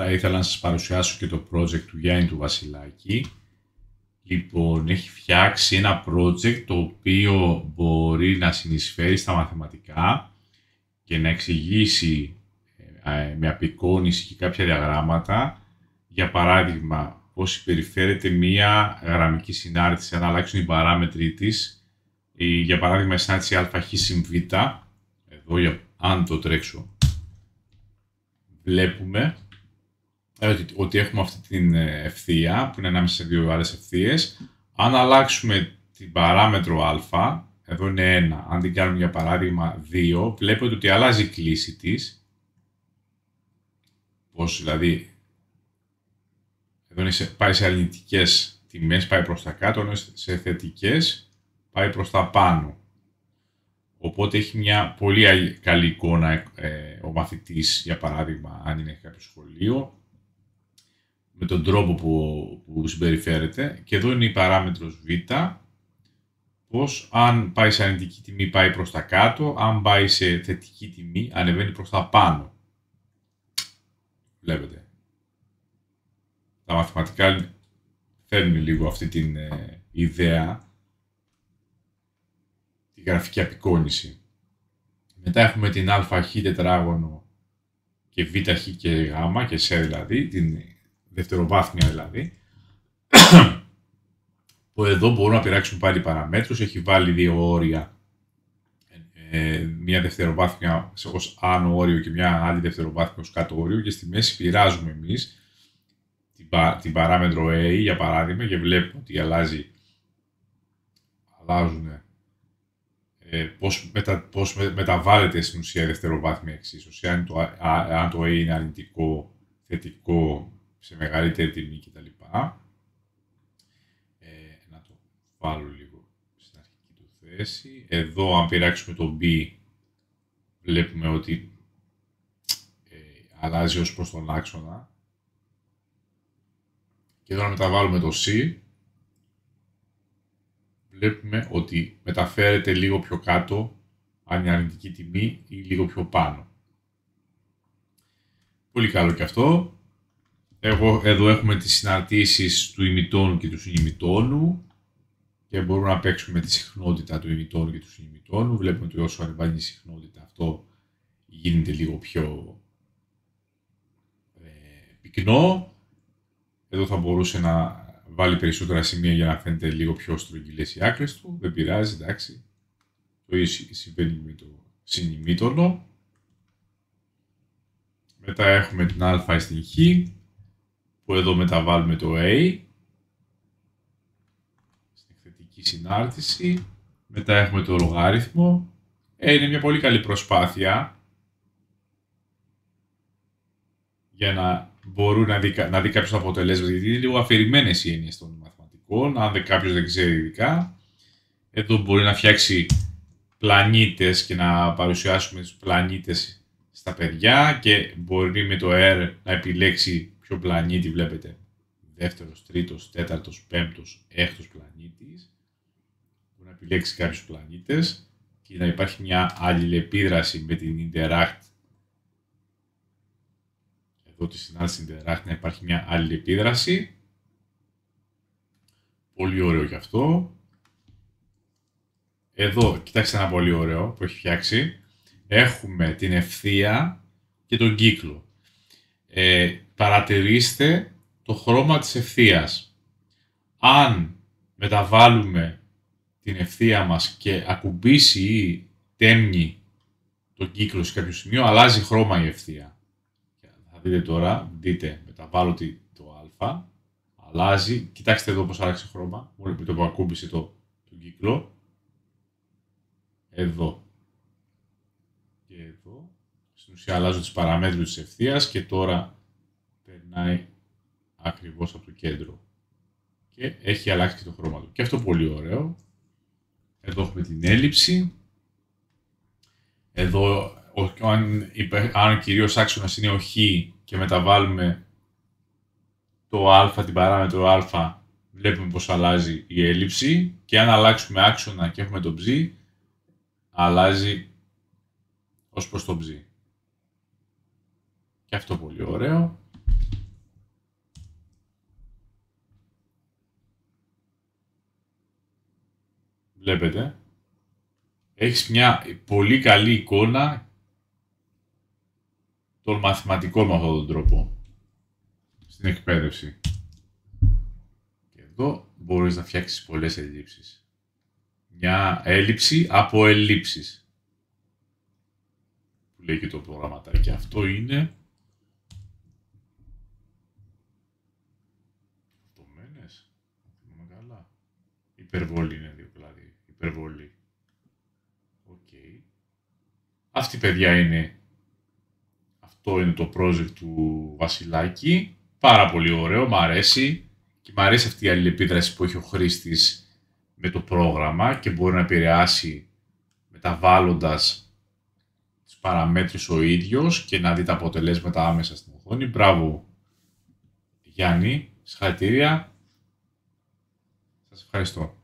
Θα ήθελα να σας παρουσιάσω και το project του Γιάννη του Βασιλάκη. Λοιπόν, έχει φτιάξει ένα project το οποίο μπορεί να συνεισφέρει στα μαθηματικά και να εξηγήσει με απεικόνηση και κάποια διαγράμματα, για παράδειγμα, πώς συμπεριφέρεται μία γραμμική συνάρτηση αν αλλάξουν οι παράμετροι της. Για παράδειγμα, η συνάρτηση α χ συν β, εδώ αν το τρέξω, βλέπουμε ότι έχουμε αυτή την ευθεία που είναι ανάμεσα σε δύο άλλες ευθείες. Αν αλλάξουμε την παράμετρο α, εδώ είναι 1, αν την κάνουμε για παράδειγμα 2, βλέπετε ότι αλλάζει η κλίση της. Πώς δηλαδή, εδώ πάει σε αρνητικές τιμές, πάει προς τα κάτω, ενώ σε θετικές πάει προς τα πάνω. Οπότε έχει μια πολύ καλή εικόνα ο μαθητής, για παράδειγμα, αν είναι κάποιο σχολείο, με τον τρόπο που συμπεριφέρεται. Και εδώ είναι η παράμετρος β, πως αν πάει σε αρνητική τιμή πάει προς τα κάτω, αν πάει σε θετική τιμή ανεβαίνει προς τα πάνω. Βλέπετε. Τα μαθηματικά φέρνουν λίγο αυτή την ιδέα, τη γραφική απεικόνηση. Μετά έχουμε την ΑΧ τετράγωνο και ΒΧ και Γ και σε δηλαδή, την δευτεροβάθμια δηλαδή, που εδώ μπορούμε να πειράξουμε πάλι παραμέτρους. Έχει βάλει δύο όρια, μια δευτεροβάθμια ως άνω όριο και μια άλλη δευτεροβάθμια ως κάτω όριο, και στη μέση πειράζουμε εμείς την παράμετρο A, για παράδειγμα, και βλέπουμε ότι αλλάζουν πώς μεταβάλλεται στην ουσία η δευτεροβάθμια εξίσωση, αν το A είναι αρνητικό, θετικό, σε μεγαλύτερη τιμή κτλ. Να το βάλω λίγο στην αρχική του θέση. Εδώ, αν πειράξουμε το B, βλέπουμε ότι αλλάζει ως προς τον άξονα. Και εδώ, να μεταβάλουμε το C, βλέπουμε ότι μεταφέρεται λίγο πιο κάτω, αν είναι αρνητική τιμή, ή λίγο πιο πάνω. Πολύ καλό και αυτό. Εδώ έχουμε τις συναρτήσεις του ημιτόνου και του συνημιτόνου και μπορούμε να παίξουμε με τη συχνότητα του ημιτόνου και του συνημιτόνου. Βλέπουμε ότι όσο ανεβαίνει η συχνότητα, αυτό γίνεται λίγο πιο πυκνό. Εδώ θα μπορούσε να βάλει περισσότερα σημεία για να φαίνεται λίγο πιο στρογγυλές οι άκρες του. Δεν πειράζει, εντάξει. Το ίδιο συμβαίνει με το συνημίτονο. Μετά έχουμε την α στην χ, που εδώ μεταβάλουμε το A στην θετική συνάρτηση. Μετά έχουμε το λογάριθμο. Είναι μια πολύ καλή προσπάθεια για να μπορεί να δει κάποιος αποτελέσματα, γιατί είναι λίγο αφηρημένες οι έννοιες των μαθηματικών, αν κάποιος δεν ξέρει ειδικά. Εδώ μπορεί να φτιάξει πλανήτες και να παρουσιάσουμε τους πλανήτες στα παιδιά, και μπορεί με το R να επιλέξει ποιο πλανήτη βλέπετε. Δεύτερος, τρίτος, τέταρτος, πέμπτος, έκτος πλανήτης. Μπορεί να επιλέξει κάποιους πλανήτες και να υπάρχει μια αλληλεπίδραση με την Interact. Εδώ τη συνάντηση Interact, να υπάρχει μια αλληλεπίδραση. Πολύ ωραίο και αυτό. Εδώ, κοιτάξτε ένα πολύ ωραίο που έχει φτιάξει. Έχουμε την ευθεία και τον κύκλο. Παρατηρήστε το χρώμα της ευθείας. Αν μεταβάλουμε την ευθεία μας και ακουμπήσει ή τέμνει τον κύκλο σε κάποιο σημείο, αλλάζει χρώμα η ευθεία. Θα δείτε τώρα, μεταβάλλω το α, αλλάζει. Κοιτάξτε εδώ πώς άλλαξε χρώμα, μόνο με το που ακούμπησε τον κύκλο. Εδώ. Και εδώ. Στην ουσία αλλάζω τις παραμέτρους της ευθείας και τώρα περνάει ακριβώς από το κέντρο. Και έχει αλλάξει και το χρώμα του. Και αυτό πολύ ωραίο. Εδώ έχουμε την έλλειψη. Εδώ, αν κυρίως άξονας είναι ο χ και μεταβάλουμε το α, την παράμετρο α, βλέπουμε πως αλλάζει η έλλειψη. Και αν αλλάξουμε άξονα και έχουμε το ψ, αλλάζει ως προς το ψ. Και αυτό πολύ ωραίο. Βλέπετε. Έχεις μια πολύ καλή εικόνα των μαθηματικών με αυτόν τον τρόπο στην εκπαίδευση. Και εδώ μπορείς να φτιάξεις πολλές ελλείψεις. Μια έλλειψη από ελλείψεις. Που λέει και το προγραμματάκι. Αυτό είναι αυτομένες. Καλά. Υπερβολή είναι δηλαδή. Υπερβολή. Okay. Αυτή, παιδιά, αυτό είναι το project του Βασιλάκη. Πάρα πολύ ωραίο, μ' αρέσει. Και μ' αρέσει αυτή η αλληλεπίδραση που έχει ο χρήστης με το πρόγραμμα και μπορεί να επηρεάσει μεταβάλλοντας τις παραμέτρους ο ίδιος και να δει τα αποτελέσματα άμεσα στην οθόνη. Μπράβο, Γιάννη. Συγχαρητήρια. Σας ευχαριστώ.